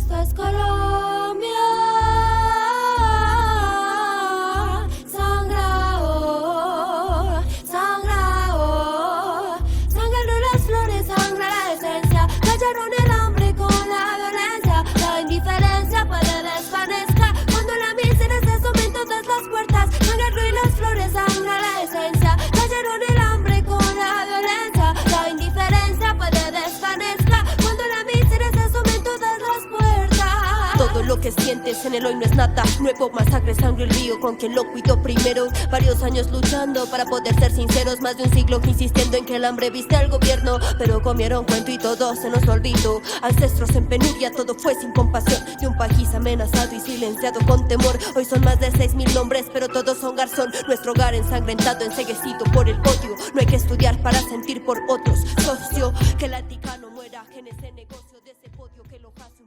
esto es Colombia. Sangra, oh, sangra, oh. Sangraron las flores, sangra la esencia. Callaron el hambre con la violencia. La indiferencia puede desvanezca. Cuando la miseria se asoma en todas las puertas. Sangraron las flores, sangra la esencia. Callaron el hambre con la violencia. La indiferencia puede desvanezca. Cuando la miseria se asoma en todas las puertas. Todo lo que sientes en el hoy no es nada nuevo. Masacre, sangre, el río con quien lo cuidó primero. Varios años luchando para poder ser sinceros. Más de un siglo insistiendo en que el hambre viste al gobierno. Pero comieron cuento y todo se nos olvidó. Ancestros en penuria, todo fue sin compasión. De un país amenazado y silenciado con temor. Hoy son más de 6.000 nombres, pero todos son garzón. Nuestro hogar ensangrentado, enceguecido por el odio. No hay que estudiar para sentir por otros. Socio, que el Vaticano muera, genes de negocio.